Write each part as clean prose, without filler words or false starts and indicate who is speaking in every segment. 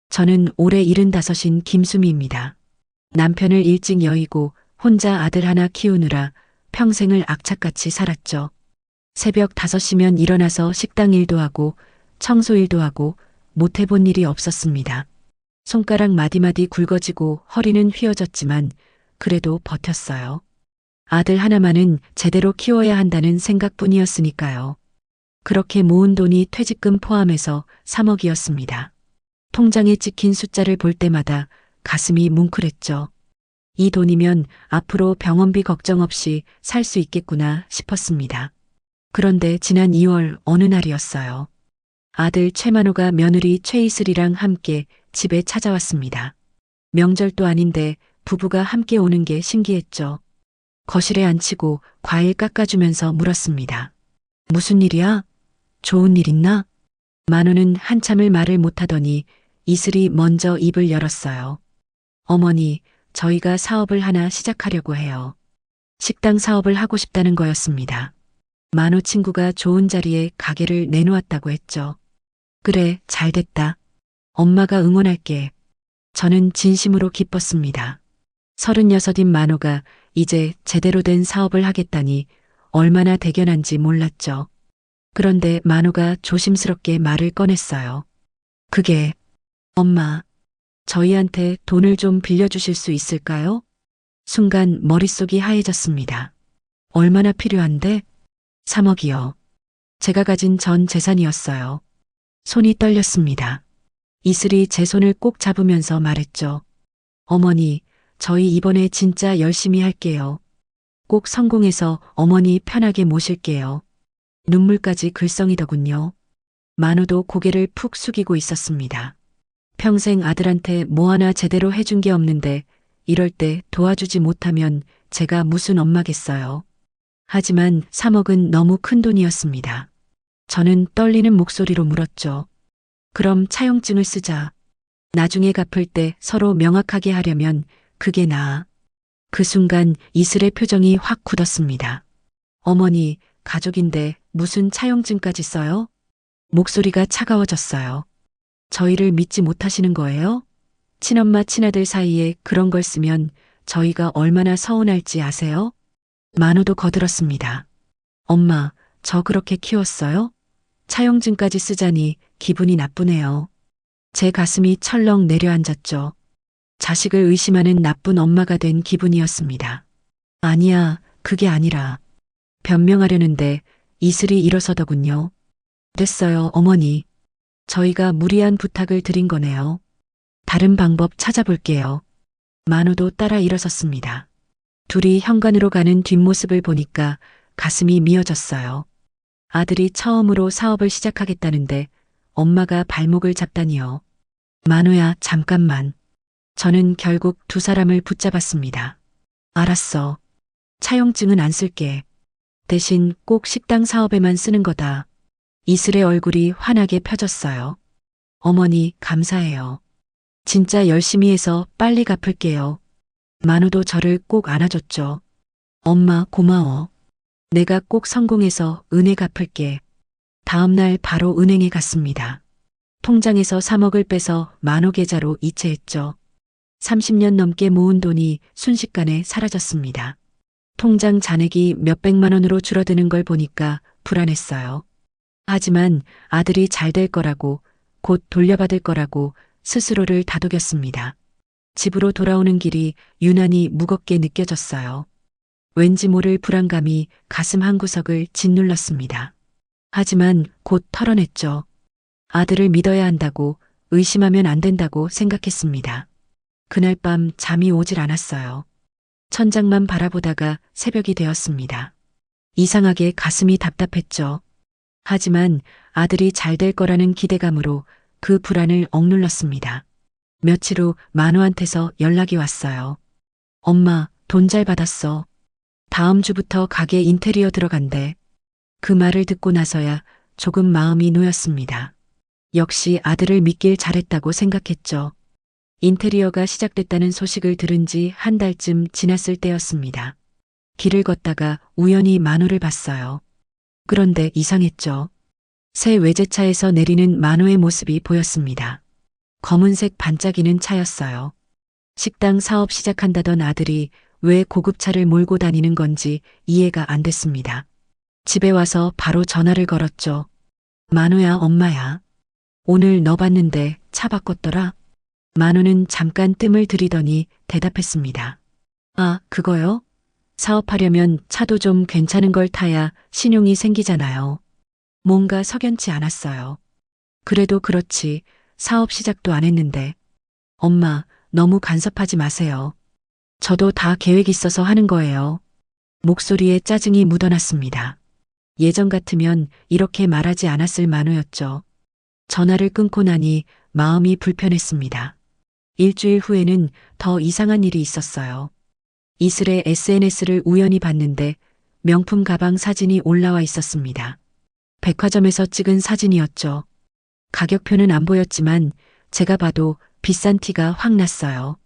Speaker 1: 저는 올해 75인 김수미입니다. 남편을 일찍 여의고 혼자 아들 하나 키우느라 평생을 악착같이 살았죠. 새벽 5시면 일어나서 식당 일도 하고 청소 일도 하고 못 해본 일이 없었습니다. 손가락 마디마디 굵어지고 허리는 휘어졌지만 그래도 버텼어요. 아들 하나만은 제대로 키워야 한다는 생각뿐이었으니까요. 그렇게 모은 돈이 퇴직금 포함해서 3억이었습니다. 통장에 찍힌 숫자를 볼 때마다 가슴이 뭉클했죠. 이 돈이면 앞으로 병원비 걱정 없이 살 수 있겠구나 싶었습니다. 그런데 지난 2월 어느 날이었어요. 아들 최만호가 며느리 최이슬이랑 함께 집에 찾아왔습니다. 명절도 아닌데 부부가 함께 오는 게 신기했죠. 거실에 앉히고 과일 깎아주면서 물었습니다. 무슨 일이야? 좋은 일 있나? 만호는 한참을 말을 못하더니 이슬이 먼저 입을 열었어요. 어머니, 저희가 사업을 하나 시작하려고 해요. 식당 사업을 하고 싶다는 거였습니다. 만호 친구가 좋은 자리에 가게를 내놓았다고 했죠. 그래, 잘 됐다. 엄마가 응원할게. 저는 진심으로 기뻤습니다. 36인 만호가 이제 제대로 된 사업을 하겠다니 얼마나 대견한지 몰랐죠. 그런데 만호가 조심스럽게 말을 꺼냈어요. 그게, 엄마, 저희한테 돈을 좀 빌려주실 수 있을까요? 순간 머릿속이 하얘졌습니다. 얼마나 필요한데? 3억이요. 제가 가진 전 재산이었어요. 손이 떨렸습니다. 이슬이 제 손을 꼭 잡으면서 말했죠. 어머니, 저희 이번에 진짜 열심히 할게요. 꼭 성공해서 어머니 편하게 모실게요. 눈물까지 글썽이더군요. 만호도 고개를 푹 숙이고 있었습니다. 평생 아들한테 뭐 하나 제대로 해준 게 없는데 이럴 때 도와주지 못하면 제가 무슨 엄마겠어요. 하지만 3억은 너무 큰 돈이었습니다. 저는 떨리는 목소리로 물었죠. 그럼 차용증을 쓰자. 나중에 갚을 때 서로 명확하게 하려면 그게 나아. 그 순간 이슬의 표정이 확 굳었습니다. 어머니, 가족인데 무슨 차용증까지 써요? 목소리가 차가워졌어요. 저희를 믿지 못하시는 거예요? 친엄마 친아들 사이에 그런 걸 쓰면 저희가 얼마나 서운할지 아세요? 만호도 거들었습니다. 엄마, 저 그렇게 키웠어요? 차용증까지 쓰자니 기분이 나쁘네요. 제 가슴이 철렁 내려앉았죠. 자식을 의심하는 나쁜 엄마가 된 기분이었습니다. 아니야, 그게 아니라. 변명하려는데 이슬이 일어서더군요. 됐어요, 어머니. 저희가 무리한 부탁을 드린 거네요. 다른 방법 찾아볼게요. 만호도 따라 일어섰습니다. 둘이 현관으로 가는 뒷모습을 보니까 가슴이 미어졌어요. 아들이 처음으로 사업을 시작하겠다는데 엄마가 발목을 잡다니요. 만호야, 잠깐만. 저는 결국 두 사람을 붙잡았습니다. 알았어. 차용증은 안 쓸게. 대신 꼭 식당 사업에만 쓰는 거다. 이슬의 얼굴이 환하게 펴졌어요. 어머니, 감사해요. 진짜 열심히 해서 빨리 갚을게요. 만호도 저를 꼭 안아줬죠. 엄마, 고마워. 내가 꼭 성공해서 은혜 갚을게. 다음 날 바로 은행에 갔습니다. 통장에서 3억을 빼서 만호 계좌로 이체했죠. 30년 넘게 모은 돈이 순식간에 사라졌습니다. 통장 잔액이 몇백만 원으로 줄어드는 걸 보니까 불안했어요. 하지만 아들이 잘 될 거라고, 곧 돌려받을 거라고 스스로를 다독였습니다. 집으로 돌아오는 길이 유난히 무겁게 느껴졌어요. 왠지 모를 불안감이 가슴 한구석을 짓눌렀습니다. 하지만 곧 털어냈죠. 아들을 믿어야 한다고, 의심하면 안 된다고 생각했습니다. 그날 밤 잠이 오질 않았어요. 천장만 바라보다가 새벽이 되었습니다. 이상하게 가슴이 답답했죠. 하지만 아들이 잘 될 거라는 기대감으로 그 불안을 억눌렀습니다. 며칠 후 만호한테서 연락이 왔어요. 엄마, 돈 잘 받았어. 다음 주부터 가게 인테리어 들어간대. 그 말을 듣고 나서야 조금 마음이 놓였습니다. 역시 아들을 믿길 잘했다고 생각했죠. 인테리어가 시작됐다는 소식을 들은 지 한 달쯤 지났을 때였습니다. 길을 걷다가 우연히 만호를 봤어요. 그런데 이상했죠. 새 외제차에서 내리는 만호의 모습이 보였습니다. 검은색 반짝이는 차였어요. 식당 사업 시작한다던 아들이 왜 고급차를 몰고 다니는 건지 이해가 안 됐습니다. 집에 와서 바로 전화를 걸었죠. 만우야, 엄마야. 오늘 너 봤는데 차 바꿨더라? 만우는 잠깐 뜸을 들이더니 대답했습니다. 아, 그거요? 사업하려면 차도 좀 괜찮은 걸 타야 신용이 생기잖아요. 뭔가 석연치 않았어요. 그래도 그렇지, 사업 시작도 안 했는데. 엄마, 너무 간섭하지 마세요. 저도 다 계획 있어서 하는 거예요. 목소리에 짜증이 묻어났습니다. 예전 같으면 이렇게 말하지 않았을 만우였죠. 전화를 끊고 나니 마음이 불편했습니다. 일주일 후에는 더 이상한 일이 있었어요. 이슬의 SNS를 우연히 봤는데 명품 가방 사진이 올라와 있었습니다. 백화점에서 찍은 사진이었죠. 가격표는 안 보였지만 제가 봐도 비싼 티가 확 났어요.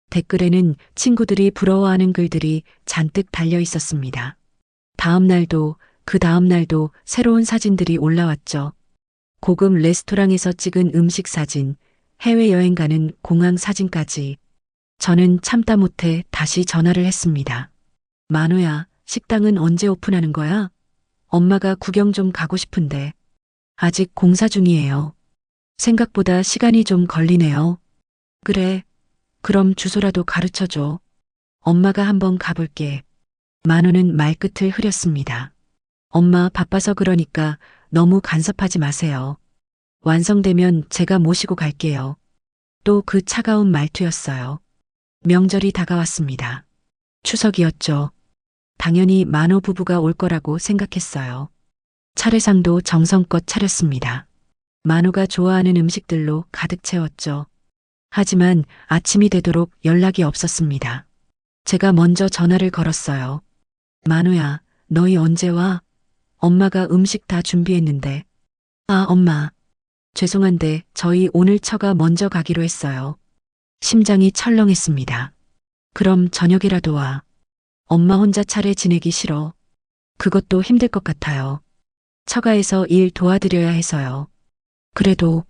Speaker 1: 댓글에는 친구들이 부러워하는 글들이 잔뜩 달려 있었습니다. 다음 날도 그 다음 날도 새로운 사진들이 올라왔죠. 고급 레스토랑에서 찍은 음식 사진, 해외여행 가는 공항 사진까지. 저는 참다 못해 다시 전화를 했습니다. 만우야, 식당은 언제 오픈하는 거야? 엄마가 구경 좀 가고 싶은데. 아직 공사 중이에요. 생각보다 시간이 좀 걸리네요. 그래. 그럼 주소라도 가르쳐줘. 엄마가 한번 가볼게. 만우는 말끝을 흐렸습니다. 엄마 바빠서 그러니까 너무 간섭하지 마세요. 완성되면 제가 모시고 갈게요. 또 그 차가운 말투였어요. 명절이 다가왔습니다. 추석이었죠. 당연히 만호 부부가 올 거라고 생각했어요. 차례상도 정성껏 차렸습니다. 만호가 좋아하는 음식들로 가득 채웠죠. 하지만 아침이 되도록 연락이 없었습니다. 제가 먼저 전화를 걸었어요. 만호야, 너희 언제 와? 엄마가 음식 다 준비했는데. 아, 엄마. 죄송한데 저희 오늘 처가 먼저 가기로 했어요. 심장이 철렁했습니다. 그럼 저녁이라도 와. 엄마 혼자 차례 지내기 싫어. 그것도 힘들 것 같아요. 처가에서 일 도와드려야 해서요. 그래도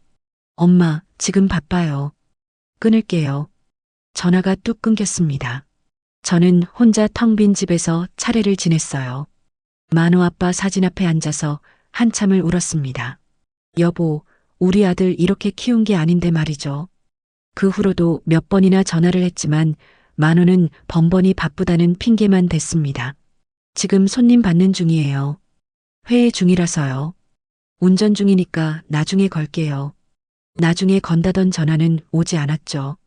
Speaker 1: 엄마 지금 바빠요. 끊을게요. 전화가 뚝 끊겼습니다. 저는 혼자 텅 빈 집에서 차례를 지냈어요. 만호 아빠 사진 앞에 앉아서 한참을 울었습니다. 여보, 우리 아들 이렇게 키운 게 아닌데 말이죠. 그 후로도 몇 번이나 전화를 했지만 만호는 번번이 바쁘다는 핑계만 댔습니다. 지금 손님 받는 중이에요. 회의 중이라서요. 운전 중이니까 나중에 걸게요. 나중에 건다던 전화는 오지 않았죠.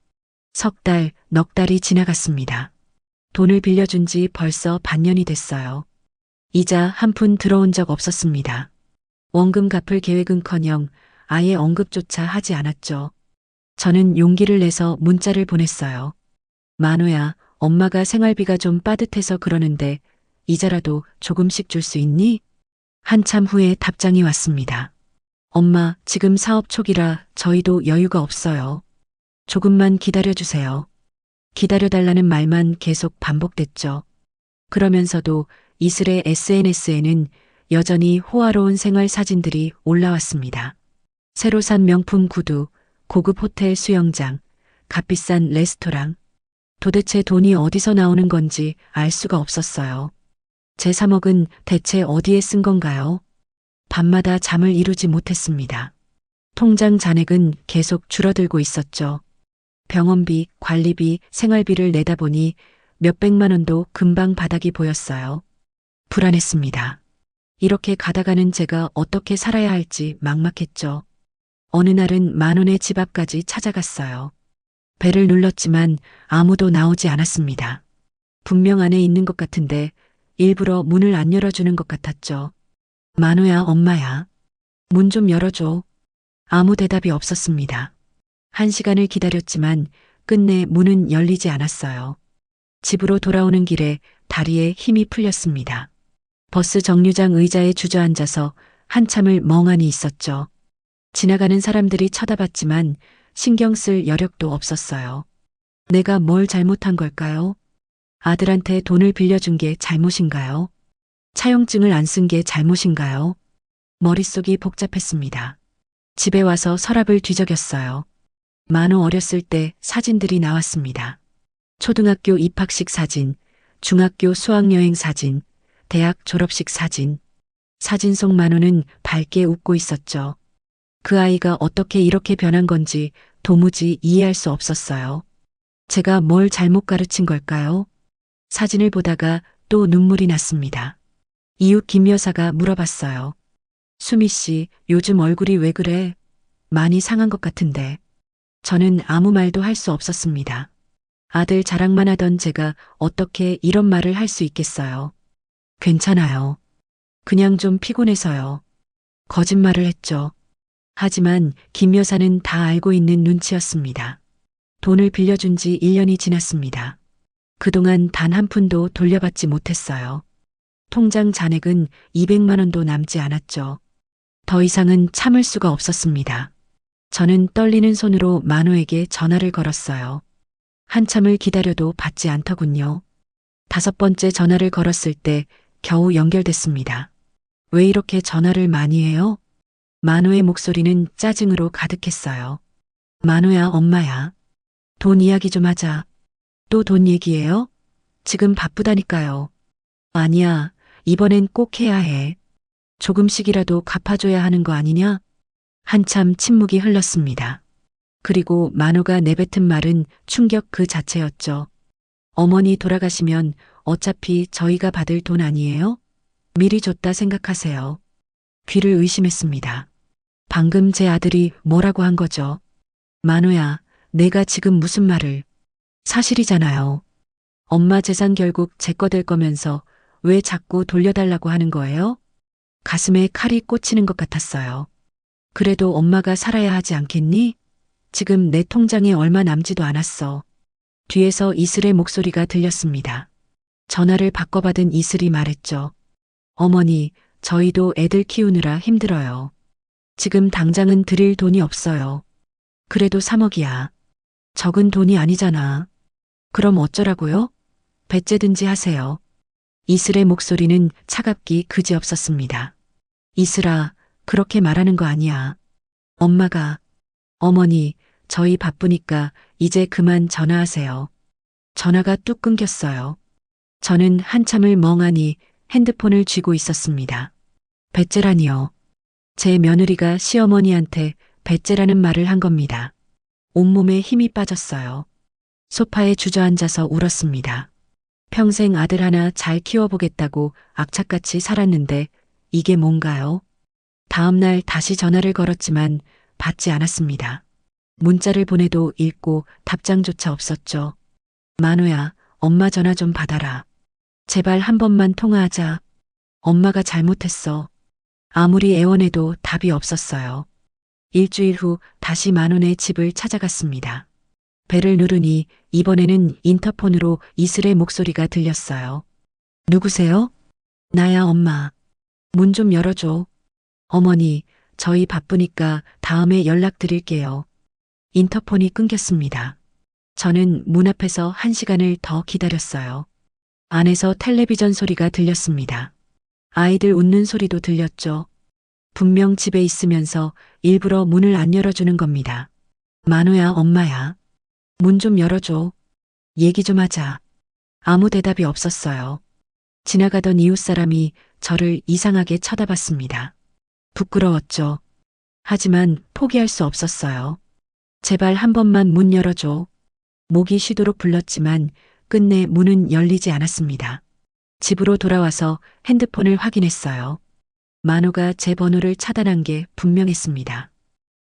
Speaker 1: 석 달, 넉 달이 지나갔습니다. 돈을 빌려준 지 벌써 반년이 됐어요. 이자 한 푼 들어온 적 없었습니다. 원금 갚을 계획은커녕 아예 언급조차 하지 않았죠. 저는 용기를 내서 문자를 보냈어요. 만호야, 엄마가 생활비가 좀 빠듯해서 그러는데 이자라도 조금씩 줄 수 있니? 한참 후에 답장이 왔습니다. 엄마, 지금 사업 초기라 저희도 여유가 없어요. 조금만 기다려주세요. 기다려달라는 말만 계속 반복됐죠. 그러면서도 이슬의 SNS에는 여전히 호화로운 생활 사진들이 올라왔습니다. 새로 산 명품 구두, 고급 호텔 수영장, 값비싼 레스토랑. 도대체 돈이 어디서 나오는 건지 알 수가 없었어요. 제 3억은 대체 어디에 쓴 건가요? 밤마다 잠을 이루지 못했습니다. 통장 잔액은 계속 줄어들고 있었죠. 병원비, 관리비, 생활비를 내다 보니 몇백만 원도 금방 바닥이 보였어요. 불안했습니다. 이렇게 가다가는 제가 어떻게 살아야 할지 막막했죠. 어느 날은 만원의 집 앞까지 찾아갔어요. 배를 눌렀지만 아무도 나오지 않았습니다. 분명 안에 있는 것 같은데 일부러 문을 안 열어주는 것 같았죠. 만호야, 엄마야. 문 좀 열어줘. 아무 대답이 없었습니다. 1시간을 기다렸지만 끝내 문은 열리지 않았어요. 집으로 돌아오는 길에 다리에 힘이 풀렸습니다. 버스 정류장 의자에 주저앉아서 한참을 멍하니 있었죠. 지나가는 사람들이 쳐다봤지만 신경 쓸 여력도 없었어요. 내가 뭘 잘못한 걸까요? 아들한테 돈을 빌려준 게 잘못인가요? 차용증을 안 쓴 게 잘못인가요? 머릿속이 복잡했습니다. 집에 와서 서랍을 뒤적였어요. 만호 어렸을 때 사진들이 나왔습니다. 초등학교 입학식 사진, 중학교 수학여행 사진, 대학 졸업식 사진. 사진 속 만호는 밝게 웃고 있었죠. 그 아이가 어떻게 이렇게 변한 건지 도무지 이해할 수 없었어요. 제가 뭘 잘못 가르친 걸까요? 사진을 보다가 또 눈물이 났습니다. 이웃 김 여사가 물어봤어요. 수미 씨, 요즘 얼굴이 왜 그래? 많이 상한 것 같은데. 저는 아무 말도 할 수 없었습니다. 아들 자랑만 하던 제가 어떻게 이런 말을 할 수 있겠어요. 괜찮아요. 그냥 좀 피곤해서요. 거짓말을 했죠. 하지만 김 여사는 다 알고 있는 눈치였습니다. 돈을 빌려준 지 1년이 지났습니다. 그동안 단 한 푼도 돌려받지 못했어요. 통장 잔액은 200만 원도 남지 않았죠. 더 이상은 참을 수가 없었습니다. 저는 떨리는 손으로 만호에게 전화를 걸었어요. 한참을 기다려도 받지 않더군요. 5번째 전화를 걸었을 때 겨우 연결됐습니다. 왜 이렇게 전화를 많이 해요? 만호의 목소리는 짜증으로 가득했어요. 만호야, 엄마야. 돈 이야기 좀 하자. 또 돈 얘기해요? 지금 바쁘다니까요. 아니야, 이번엔 꼭 해야 해. 조금씩이라도 갚아줘야 하는 거 아니냐? 한참 침묵이 흘렀습니다. 그리고 만호가 내뱉은 말은 충격 그 자체였죠. 어머니 돌아가시면 어차피 저희가 받을 돈 아니에요? 미리 줬다 생각하세요. 귀를 의심했습니다. 방금 제 아들이 뭐라고 한 거죠? 만호야, 내가 지금 무슨 말을. 사실이잖아요. 엄마 재산 결국 제 거 될 거면서 왜 자꾸 돌려달라고 하는 거예요? 가슴에 칼이 꽂히는 것 같았어요. 그래도 엄마가 살아야 하지 않겠니? 지금 내 통장에 얼마 남지도 않았어. 뒤에서 이슬의 목소리가 들렸습니다. 전화를 바꿔받은 이슬이 말했죠. 어머니, 저희도 애들 키우느라 힘들어요. 지금 당장은 드릴 돈이 없어요. 그래도 3억이야. 적은 돈이 아니잖아. 그럼 어쩌라고요? 배째든지 하세요. 이슬의 목소리는 차갑기 그지없었습니다. 이슬아, 그렇게 말하는 거 아니야. 엄마가, 어머니, 저희 바쁘니까 이제 그만 전화하세요. 전화가 뚝 끊겼어요. 저는 한참을 멍하니 핸드폰을 쥐고 있었습니다. 배째라니요. 제 며느리가 시어머니한테 배째라는 말을 한 겁니다. 온몸에 힘이 빠졌어요. 소파에 주저앉아서 울었습니다. 평생 아들 하나 잘 키워보겠다고 악착같이 살았는데 이게 뭔가요? 다음 날 다시 전화를 걸었지만 받지 않았습니다. 문자를 보내도 읽고 답장조차 없었죠. 만호야, 엄마 전화 좀 받아라. 제발 한 번만 통화하자. 엄마가 잘못했어. 아무리 애원해도 답이 없었어요. 일주일 후 다시 만원의 집을 찾아갔습니다. 벨을 누르니 이번에는 인터폰으로 이슬의 목소리가 들렸어요. 누구세요? 나야, 엄마. 문 좀 열어줘. 어머니, 저희 바쁘니까 다음에 연락드릴게요. 인터폰이 끊겼습니다. 저는 문 앞에서 1시간을 더 기다렸어요. 안에서 텔레비전 소리가 들렸습니다. 아이들 웃는 소리도 들렸죠. 분명 집에 있으면서 일부러 문을 안 열어주는 겁니다. 만호야, 엄마야. 문 좀 열어줘. 얘기 좀 하자. 아무 대답이 없었어요. 지나가던 이웃 사람이 저를 이상하게 쳐다봤습니다. 부끄러웠죠. 하지만 포기할 수 없었어요. 제발 한 번만 문 열어줘. 목이 쉬도록 불렀지만 끝내 문은 열리지 않았습니다. 집으로 돌아와서 핸드폰을 확인했어요. 만호가 제 번호를 차단한 게 분명했습니다.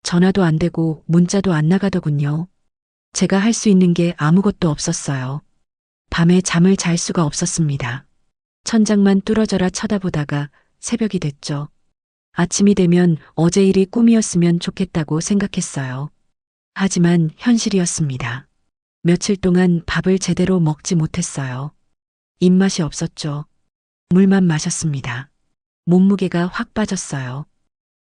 Speaker 1: 전화도 안 되고 문자도 안 나가더군요. 제가 할 수 있는 게 아무것도 없었어요. 밤에 잠을 잘 수가 없었습니다. 천장만 뚫어져라 쳐다보다가 새벽이 됐죠. 아침이 되면 어제 일이 꿈이었으면 좋겠다고 생각했어요. 하지만 현실이었습니다. 며칠 동안 밥을 제대로 먹지 못했어요. 입맛이 없었죠. 물만 마셨습니다. 몸무게가 확 빠졌어요.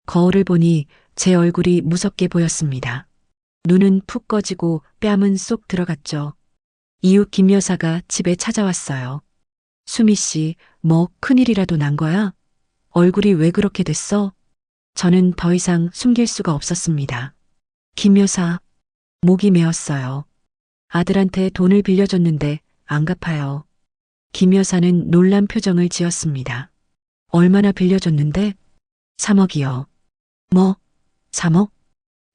Speaker 1: 거울을 보니 제 얼굴이 무섭게 보였습니다. 눈은 푹 꺼지고 뺨은 쏙 들어갔죠. 이웃 김 여사가 집에 찾아왔어요. 수미 씨, 뭐 큰일이라도 난 거야? 얼굴이 왜 그렇게 됐어? 저는 더 이상 숨길 수가 없었습니다. 김 여사, 목이 메었어요. 아들한테 돈을 빌려줬는데 안 갚아요. 김 여사는 놀란 표정을 지었습니다. 얼마나 빌려줬는데? 3억이요. 뭐? 3억?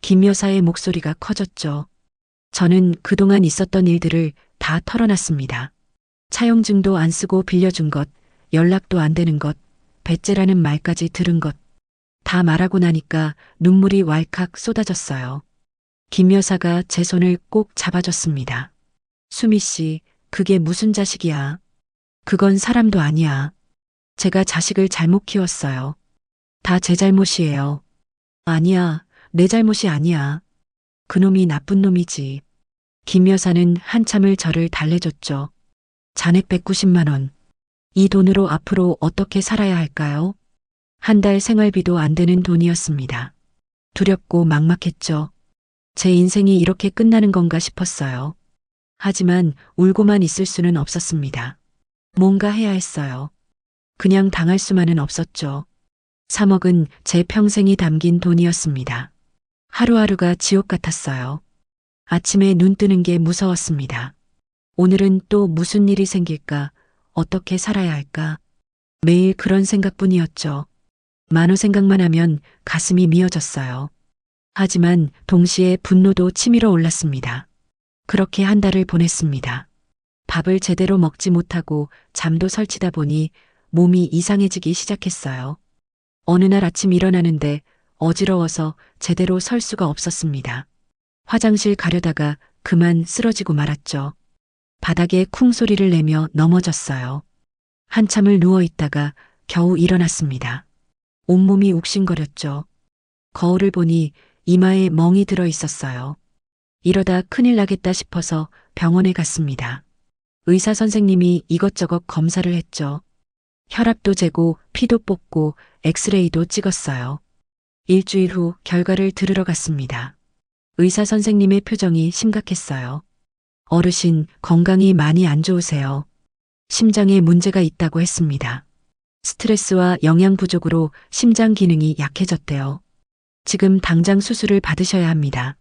Speaker 1: 김 여사의 목소리가 커졌죠. 저는 그동안 있었던 일들을 다 털어놨습니다. 차용증도 안 쓰고 빌려준 것, 연락도 안 되는 것, 배째라는 말까지 들은 것. 다 말하고 나니까 눈물이 왈칵 쏟아졌어요. 김 여사가 제 손을 꼭 잡아줬습니다. 수미 씨, 그게 무슨 자식이야? 그건 사람도 아니야. 제가 자식을 잘못 키웠어요. 다 제 잘못이에요. 아니야, 내 잘못이 아니야. 그놈이 나쁜 놈이지. 김 여사는 한참을 저를 달래줬죠. 잔액 190만 원. 이 돈으로 앞으로 어떻게 살아야 할까요? 한 달 생활비도 안 되는 돈이었습니다. 두렵고 막막했죠. 제 인생이 이렇게 끝나는 건가 싶었어요. 하지만 울고만 있을 수는 없었습니다. 뭔가 해야 했어요. 그냥 당할 수만은 없었죠. 3억은 제 평생이 담긴 돈이었습니다. 하루하루가 지옥 같았어요. 아침에 눈 뜨는 게 무서웠습니다. 오늘은 또 무슨 일이 생길까? 어떻게 살아야 할까? 매일 그런 생각뿐이었죠. 만호 생각만 하면 가슴이 미어졌어요. 하지만 동시에 분노도 치밀어 올랐습니다. 그렇게 한 달을 보냈습니다. 밥을 제대로 먹지 못하고 잠도 설치다 보니 몸이 이상해지기 시작했어요. 어느 날 아침 일어나는데 어지러워서 제대로 설 수가 없었습니다. 화장실 가려다가 그만 쓰러지고 말았죠. 바닥에 쿵 소리를 내며 넘어졌어요. 한참을 누워 있다가 겨우 일어났습니다. 온몸이 욱신거렸죠. 거울을 보니 이마에 멍이 들어 있었어요. 이러다 큰일 나겠다 싶어서 병원에 갔습니다. 의사 선생님이 이것저것 검사를 했죠. 혈압도 재고 피도 뽑고 엑스레이도 찍었어요. 일주일 후 결과를 들으러 갔습니다. 의사 선생님의 표정이 심각했어요. 어르신 건강이 많이 안 좋으세요. 심장에 문제가 있다고 했습니다. 스트레스와 영양 부족으로 심장 기능이 약해졌대요. 지금 당장 수술을 받으셔야 합니다.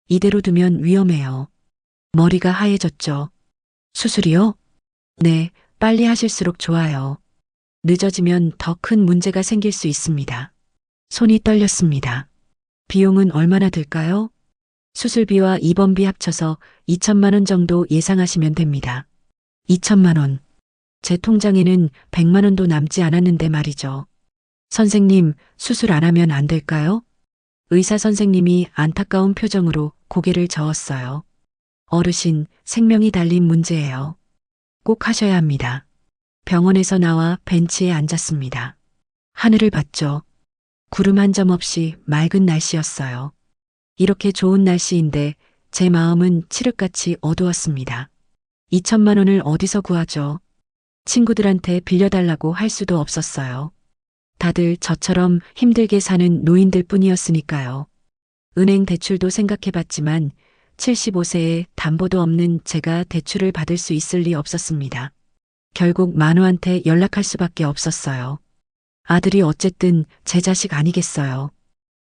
Speaker 1: 이대로 두면 위험해요. 머리가 하얘졌죠. 수술이요? 네, 빨리 하실수록 좋아요. 늦어지면 더 큰 문제가 생길 수 있습니다. 손이 떨렸습니다. 비용은 얼마나 들까요? 수술비와 입원비 합쳐서 2천만 원 정도 예상하시면 됩니다. 2천만 원. 제 통장에는 100만 원도 남지 않았는데 말이죠. 선생님, 수술 안 하면 안 될까요? 의사 선생님이 안타까운 표정으로 고개를 저었어요. 어르신, 생명이 달린 문제예요. 꼭 하셔야 합니다. 병원에서 나와 벤치에 앉았습니다. 하늘을 봤죠. 구름 한 점 없이 맑은 날씨였어요. 이렇게 좋은 날씨인데 제 마음은 칠흑같이 어두웠습니다. 2천만 원을 어디서 구하죠? 친구들한테 빌려달라고 할 수도 없었어요. 다들 저처럼 힘들게 사는 노인들 뿐이었으니까요. 은행 대출도 생각해봤지만 75세에 담보도 없는 제가 대출을 받을 수 있을 리 없었습니다. 결국 만호한테 연락할 수밖에 없었어요. 아들이 어쨌든 제 자식 아니겠어요.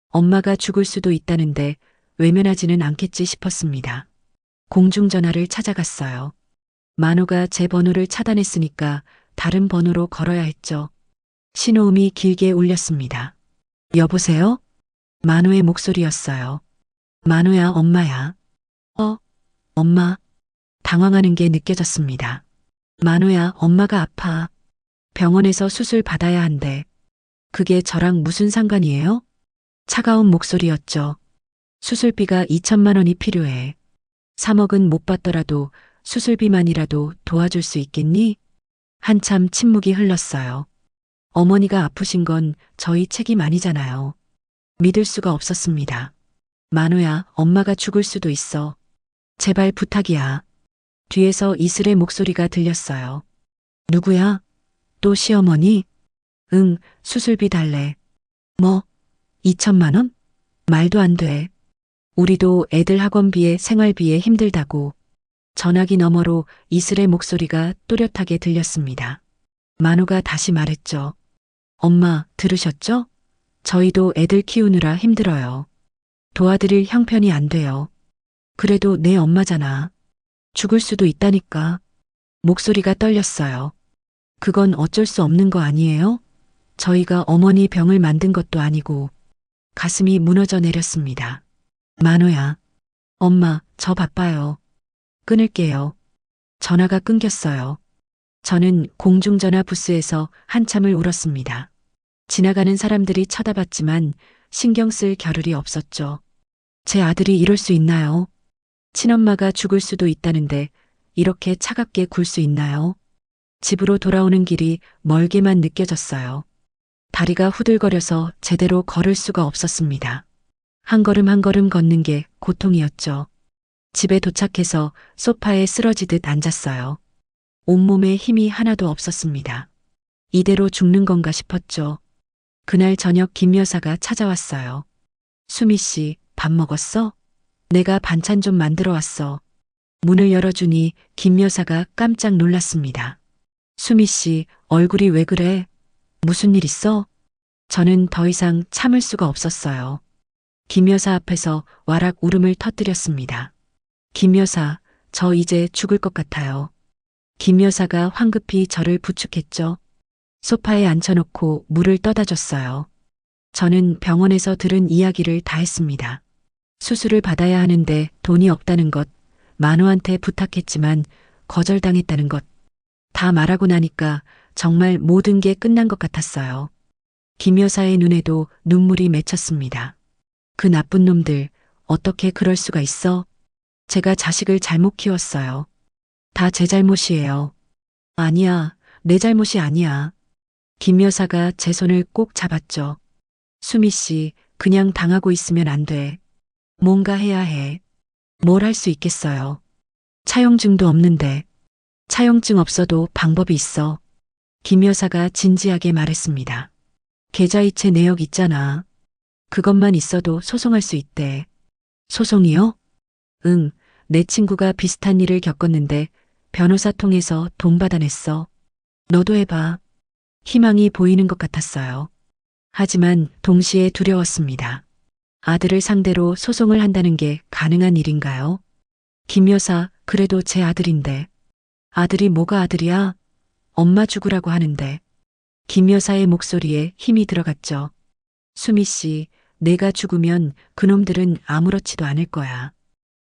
Speaker 1: 엄마가 죽을 수도 있다는데 외면하지는 않겠지 싶었습니다. 공중전화를 찾아갔어요. 만호가 제 번호를 차단했으니까 다른 번호로 걸어야 했죠. 신호음이 길게 울렸습니다. 여보세요? 만호의 목소리였어요. 만호야, 엄마야. 엄마. 당황하는 게 느껴졌습니다. 만호야, 엄마가 아파. 병원에서 수술 받아야 한대. 그게 저랑 무슨 상관이에요? 차가운 목소리였죠. 수술비가 2천만 원이 필요해. 3억은 못 받더라도 수술비만이라도 도와줄 수 있겠니? 한참 침묵이 흘렀어요. 어머니가 아프신 건 저희 책임 아니잖아요. 믿을 수가 없었습니다. 만호야, 엄마가 죽을 수도 있어. 제발 부탁이야. 뒤에서 이슬의 목소리가 들렸어요. 누구야? 또 시어머니? 응, 수술비 달래. 뭐? 2천만 원? 말도 안 돼. 우리도 애들 학원비에 생활비에 힘들다고. 전화기 너머로 이슬의 목소리가 또렷하게 들렸습니다. 만호가 다시 말했죠. 엄마, 들으셨죠? 저희도 애들 키우느라 힘들어요. 도와드릴 형편이 안 돼요. 그래도 내 엄마잖아. 죽을 수도 있다니까. 목소리가 떨렸어요. 그건 어쩔 수 없는 거 아니에요? 저희가 어머니 병을 만든 것도 아니고. 가슴이 무너져 내렸습니다. 만호야. 엄마, 저 바빠요. 끊을게요. 전화가 끊겼어요. 저는 공중전화 부스에서 한참을 울었습니다. 지나가는 사람들이 쳐다봤지만 신경 쓸 겨를이 없었죠. 제 아들이 이럴 수 있나요? 친엄마가 죽을 수도 있다는데 이렇게 차갑게 굴 수 있나요? 집으로 돌아오는 길이 멀게만 느껴졌어요. 다리가 후들거려서 제대로 걸을 수가 없었습니다. 한 걸음 한 걸음 걷는 게 고통이었죠. 집에 도착해서 소파에 쓰러지듯 앉았어요. 온몸에 힘이 하나도 없었습니다. 이대로 죽는 건가 싶었죠. 그날 저녁 김 여사가 찾아왔어요. 수미 씨, 밥 먹었어? 내가 반찬 좀 만들어 왔어. 문을 열어주니 김 여사가 깜짝 놀랐습니다. 수미 씨, 얼굴이 왜 그래? 무슨 일 있어? 저는 더 이상 참을 수가 없었어요. 김 여사 앞에서 와락 울음을 터뜨렸습니다. 김 여사, 저 이제 죽을 것 같아요. 김 여사가 황급히 저를 부축했죠. 소파에 앉혀놓고 물을 떠다 줬어요. 저는 병원에서 들은 이야기를 다 했습니다. 수술을 받아야 하는데 돈이 없다는 것, 만호한테 부탁했지만 거절당했다는 것, 다 말하고 나니까 정말 모든 게 끝난 것 같았어요. 김 여사의 눈에도 눈물이 맺혔습니다. 그 나쁜 놈들, 어떻게 그럴 수가 있어? 제가 자식을 잘못 키웠어요. 다 제 잘못이에요. 아니야, 내 잘못이 아니야. 김 여사가 제 손을 꼭 잡았죠. 수미 씨, 그냥 당하고 있으면 안 돼. 뭔가 해야 해. 뭘 할 수 있겠어요. 차용증도 없는데. 차용증 없어도 방법이 있어. 김 여사가 진지하게 말했습니다. 계좌이체 내역 있잖아. 그것만 있어도 소송할 수 있대. 소송이요? 응, 내 친구가 비슷한 일을 겪었는데 변호사 통해서 돈 받아냈어. 너도 해봐. 희망이 보이는 것 같았어요. 하지만 동시에 두려웠습니다. 아들을 상대로 소송을 한다는 게 가능한 일인가요? 김 여사, 그래도 제 아들인데. 아들이 뭐가 아들이야? 엄마 죽으라고 하는데. 김 여사의 목소리에 힘이 들어갔죠. 수미 씨, 내가 죽으면 그놈들은 아무렇지도 않을 거야.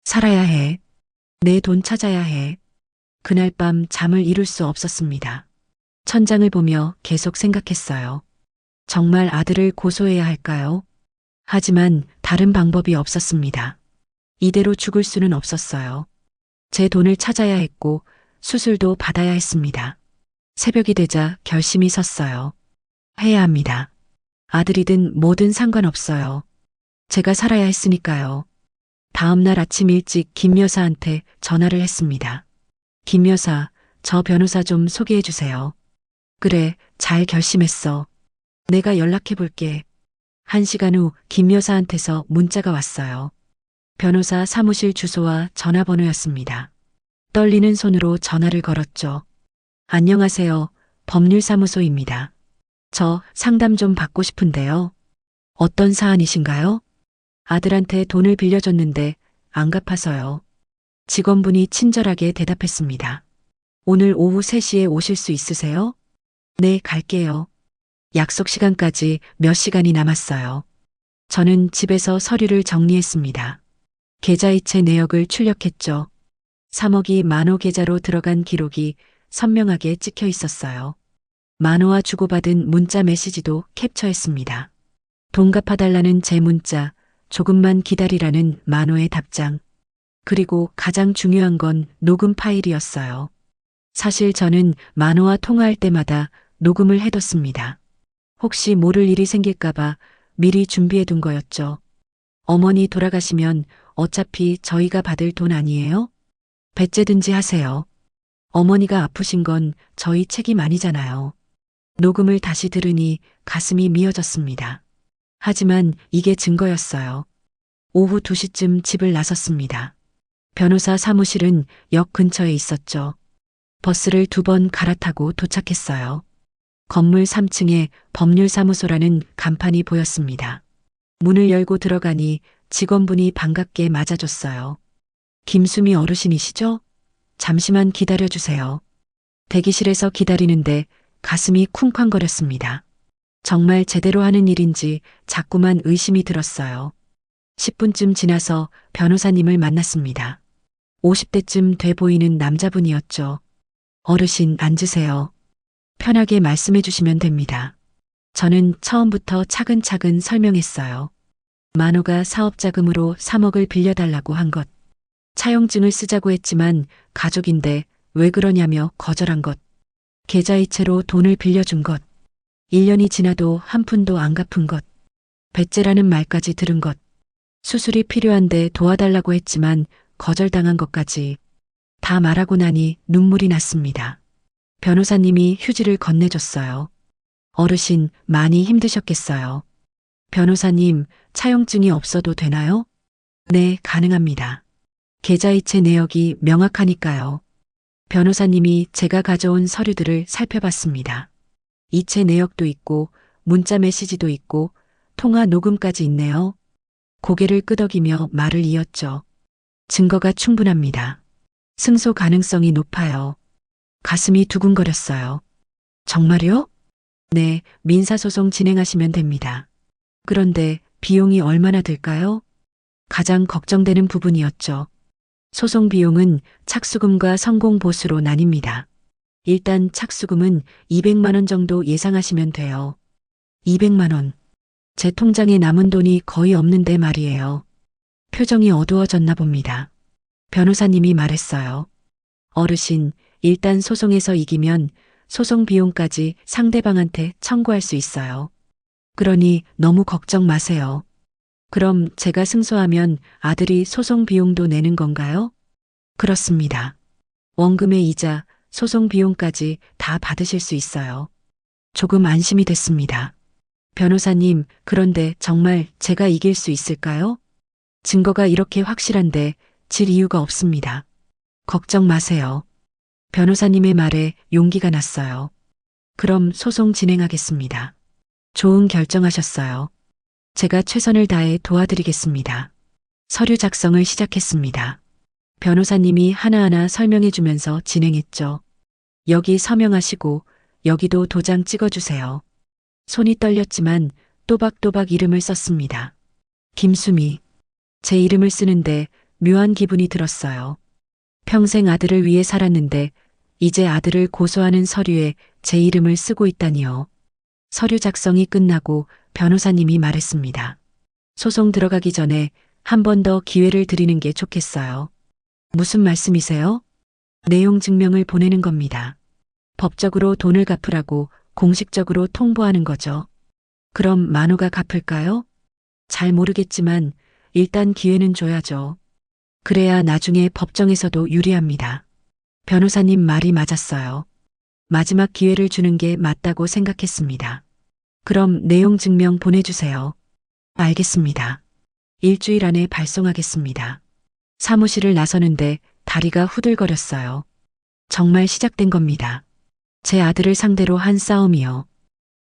Speaker 1: 살아야 해. 내 돈 찾아야 해. 그날 밤 잠을 이룰 수 없었습니다. 천장을 보며 계속 생각했어요. 정말 아들을 고소해야 할까요? 하지만 다른 방법이 없었습니다. 이대로 죽을 수는 없었어요. 제 돈을 찾아야 했고 수술도 받아야 했습니다. 새벽이 되자 결심이 섰어요. 해야 합니다. 아들이든 뭐든 상관없어요. 제가 살아야 했으니까요. 다음 날 아침 일찍 김 여사한테 전화를 했습니다. 김 여사, 저 변호사 좀 소개해 주세요. 그래, 잘 결심했어. 내가 연락해 볼게. 1시간 후 김 여사한테서 문자가 왔어요. 변호사 사무실 주소와 전화번호였습니다. 떨리는 손으로 전화를 걸었죠. 안녕하세요. 법률사무소입니다. 저 상담 좀 받고 싶은데요. 어떤 사안이신가요? 아들한테 돈을 빌려줬는데 안 갚아서요. 직원분이 친절하게 대답했습니다. 오늘 오후 3시에 오실 수 있으세요? 네, 갈게요. 약속 시간까지 몇 시간이 남았어요. 저는 집에서 서류를 정리했습니다. 계좌이체 내역을 출력했죠. 3억이 만호 계좌로 들어간 기록이 선명하게 찍혀 있었어요. 만호와 주고받은 문자 메시지도 캡처했습니다. 돈 갚아달라는 제 문자, 조금만 기다리라는 만호의 답장. 그리고 가장 중요한 건 녹음 파일이었어요. 사실 저는 만호와 통화할 때마다 녹음을 해뒀습니다. 혹시 모를 일이 생길까봐 미리 준비해둔 거였죠. 어머니 돌아가시면 어차피 저희가 받을 돈 아니에요? 배째든지 하세요. 어머니가 아프신 건 저희 책임 아니잖아요. 녹음을 다시 들으니 가슴이 미어졌습니다. 하지만 이게 증거였어요. 오후 2시쯤 집을 나섰습니다. 변호사 사무실은 역 근처에 있었죠. 버스를 2번 갈아타고 도착했어요. 건물 3층에 법률사무소라는 간판이 보였습니다. 문을 열고 들어가니 직원분이 반갑게 맞아줬어요. 김수미 어르신이시죠? 잠시만 기다려주세요. 대기실에서 기다리는데 가슴이 쿵쾅거렸습니다. 정말 제대로 하는 일인지 자꾸만 의심이 들었어요. 10분쯤 지나서 변호사님을 만났습니다. 50대쯤 돼 보이는 남자분이었죠. 어르신 앉으세요. 편하게 말씀해 주시면 됩니다. 저는 처음부터 차근차근 설명했어요. 만호가 사업자금으로 3억을 빌려달라고 한 것. 차용증을 쓰자고 했지만 가족인데 왜 그러냐며 거절한 것. 계좌이체로 돈을 빌려준 것. 1년이 지나도 한 푼도 안 갚은 것. 배째라는 말까지 들은 것. 수술이 필요한데 도와달라고 했지만 거절당한 것까지 다 말하고 나니 눈물이 났습니다. 변호사님이 휴지를 건네줬어요. 어르신 많이 힘드셨겠어요. 변호사님, 차용증이 없어도 되나요? 네, 가능합니다. 계좌이체 내역이 명확하니까요. 변호사님이 제가 가져온 서류들을 살펴봤습니다. 이체 내역도 있고 문자 메시지도 있고 통화 녹음까지 있네요. 고개를 끄덕이며 말을 이었죠. 증거가 충분합니다. 승소 가능성이 높아요. 가슴이 두근거렸어요. 정말요? 네, 민사소송 진행하시면 됩니다. 그런데 비용이 얼마나 들까요? 가장 걱정되는 부분이었죠. 소송 비용은 착수금과 성공보수로 나뉩니다. 일단 착수금은 200만 원 정도 예상하시면 돼요. 200만 원. 제 통장에 남은 돈이 거의 없는데 말이에요. 표정이 어두워졌나 봅니다. 변호사님이 말했어요. 어르신, 일단 소송에서 이기면 소송 비용까지 상대방한테 청구할 수 있어요. 그러니 너무 걱정 마세요. 그럼 제가 승소하면 아들이 소송 비용도 내는 건가요? 그렇습니다. 원금의 이자, 소송 비용까지 다 받으실 수 있어요. 조금 안심이 됐습니다. 변호사님, 그런데 정말 제가 이길 수 있을까요? 증거가 이렇게 확실한데 질 이유가 없습니다. 걱정 마세요. 변호사님의 말에 용기가 났어요. 그럼 소송 진행하겠습니다. 좋은 결정하셨어요. 제가 최선을 다해 도와드리겠습니다. 서류 작성을 시작했습니다. 변호사님이 하나하나 설명해 주면서 진행했죠. 여기 서명하시고 여기도 도장 찍어주세요. 손이 떨렸지만 또박또박 이름을 썼습니다. 김수미. 제 이름을 쓰는데 묘한 기분이 들었어요. 평생 아들을 위해 살았는데 이제 아들을 고소하는 서류에 제 이름을 쓰고 있다니요. 서류 작성이 끝나고 변호사님이 말했습니다. 소송 들어가기 전에 한 번 더 기회를 드리는 게 좋겠어요. 무슨 말씀이세요? 내용 증명을 보내는 겁니다. 법적으로 돈을 갚으라고 공식적으로 통보하는 거죠. 그럼 만호가 갚을까요? 잘 모르겠지만 일단 기회는 줘야죠. 그래야 나중에 법정에서도 유리합니다. 변호사님 말이 맞았어요. 마지막 기회를 주는 게 맞다고 생각했습니다. 그럼 내용 증명 보내주세요. 알겠습니다. 일주일 안에 발송하겠습니다. 사무실을 나서는데 다리가 후들거렸어요. 정말 시작된 겁니다. 제 아들을 상대로 한 싸움이요.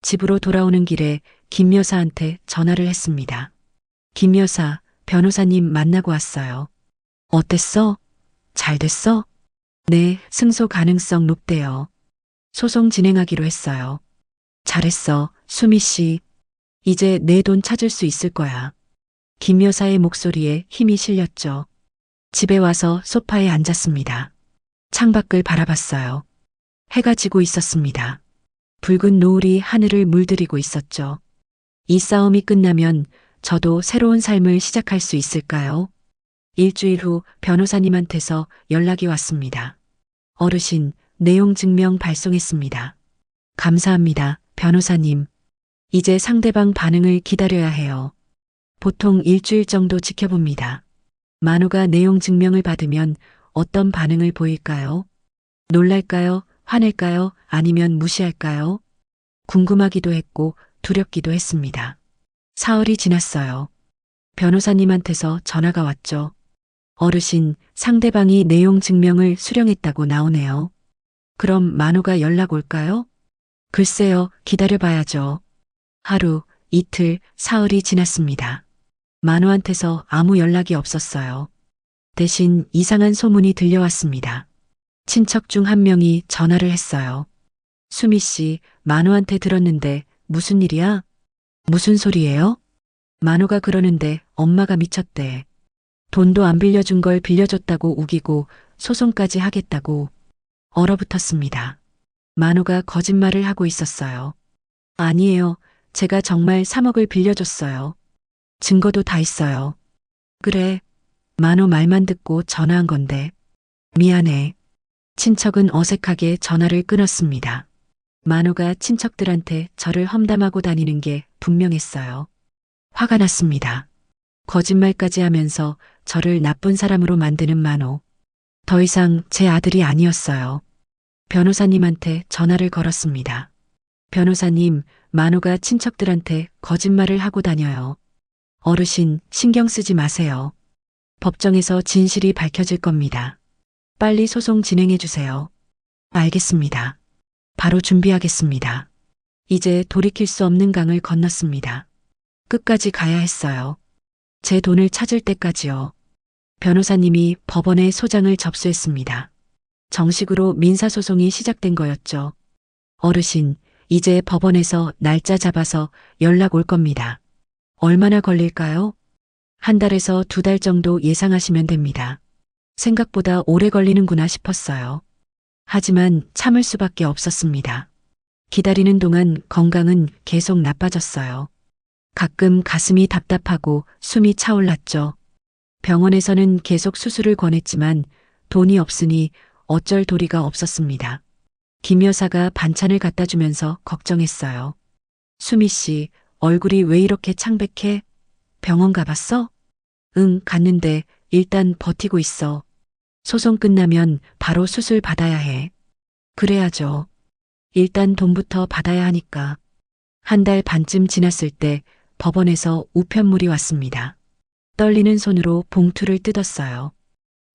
Speaker 1: 집으로 돌아오는 길에 김 여사한테 전화를 했습니다. 김 여사, 변호사님 만나고 왔어요. 어땠어? 잘 됐어? 네, 승소 가능성 높대요. 소송 진행하기로 했어요. 잘했어, 수미 씨. 이제 내 돈 찾을 수 있을 거야. 김 여사의 목소리에 힘이 실렸죠. 집에 와서 소파에 앉았습니다. 창밖을 바라봤어요. 해가 지고 있었습니다. 붉은 노을이 하늘을 물들이고 있었죠. 이 싸움이 끝나면 저도 새로운 삶을 시작할 수 있을까요? 일주일 후 변호사님한테서 연락이 왔습니다. 어르신, 내용 증명 발송했습니다. 감사합니다, 변호사님. 이제 상대방 반응을 기다려야 해요. 보통 일주일 정도 지켜봅니다. 만호가 내용 증명을 받으면 어떤 반응을 보일까요? 놀랄까요? 화낼까요? 아니면 무시할까요? 궁금하기도 했고 두렵기도 했습니다. 사흘이 지났어요. 변호사님한테서 전화가 왔죠. 어르신, 상대방이 내용 증명을 수령했다고 나오네요. 그럼 만호가 연락 올까요? 글쎄요, 기다려봐야죠. 하루, 이틀, 사흘이 지났습니다. 만호한테서 아무 연락이 없었어요. 대신 이상한 소문이 들려왔습니다. 친척 중 한 명이 전화를 했어요. 수미 씨, 만호한테 들었는데 무슨 일이야? 무슨 소리예요? 만호가 그러는데 엄마가 미쳤대. 돈도 안 빌려준 걸 빌려줬다고 우기고 소송까지 하겠다고 얼어붙었습니다. 만호가 거짓말을 하고 있었어요. 아니에요. 제가 정말 3억을 빌려줬어요. 증거도 다 있어요. 그래. 만호 말만 듣고 전화한 건데. 미안해. 친척은 어색하게 전화를 끊었습니다. 만호가 친척들한테 저를 험담하고 다니는 게 분명했어요. 화가 났습니다. 거짓말까지 하면서 저를 나쁜 사람으로 만드는 만호. 더 이상 제 아들이 아니었어요. 변호사님한테 전화를 걸었습니다. 변호사님, 만호가 친척들한테 거짓말을 하고 다녀요. 어르신, 신경 쓰지 마세요. 법정에서 진실이 밝혀질 겁니다. 빨리 소송 진행해 주세요. 알겠습니다. 바로 준비하겠습니다. 이제 돌이킬 수 없는 강을 건넜습니다. 끝까지 가야 했어요. 제 돈을 찾을 때까지요. 변호사님이 법원에 소장을 접수했습니다. 정식으로 민사소송이 시작된 거였죠. 어르신, 이제 법원에서 날짜 잡아서 연락 올 겁니다. 얼마나 걸릴까요? 한 달에서 2달 정도 예상하시면 됩니다. 생각보다 오래 걸리는구나 싶었어요. 하지만 참을 수밖에 없었습니다. 기다리는 동안 건강은 계속 나빠졌어요. 가끔 가슴이 답답하고 숨이 차올랐죠. 병원에서는 계속 수술을 권했지만 돈이 없으니 어쩔 도리가 없었습니다. 김 여사가 반찬을 갖다 주면서 걱정했어요. 수미 씨, 얼굴이 왜 이렇게 창백해? 병원 가봤어? 응, 갔는데 일단 버티고 있어. 소송 끝나면 바로 수술 받아야 해. 그래야죠. 일단 돈부터 받아야 하니까. 한 달 반쯤 지났을 때 법원에서 우편물이 왔습니다. 떨리는 손으로 봉투를 뜯었어요.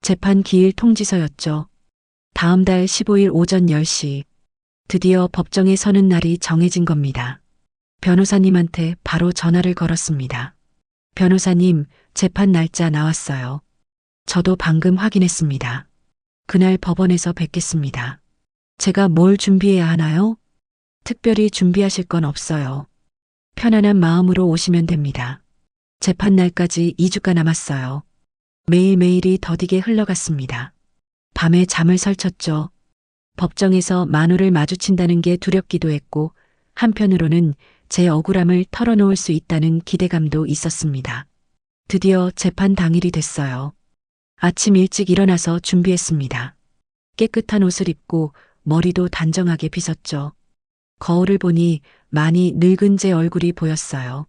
Speaker 1: 재판 기일 통지서였죠. 다음 달 15일 오전 10시. 드디어 법정에 서는 날이 정해진 겁니다. 변호사님한테 바로 전화를 걸었습니다. 변호사님, 재판 날짜 나왔어요. 저도 방금 확인했습니다. 그날 법원에서 뵙겠습니다. 제가 뭘 준비해야 하나요? 특별히 준비하실 건 없어요. 편안한 마음으로 오시면 됩니다. 재판 날까지 2주가 남았어요. 매일매일이 더디게 흘러갔습니다. 밤에 잠을 설쳤죠. 법정에서 만호를 마주친다는 게 두렵기도 했고 한편으로는 제 억울함을 털어놓을 수 있다는 기대감도 있었습니다. 드디어 재판 당일이 됐어요. 아침 일찍 일어나서 준비했습니다. 깨끗한 옷을 입고 머리도 단정하게 빗었죠. 거울을 보니 많이 늙은 제 얼굴이 보였어요.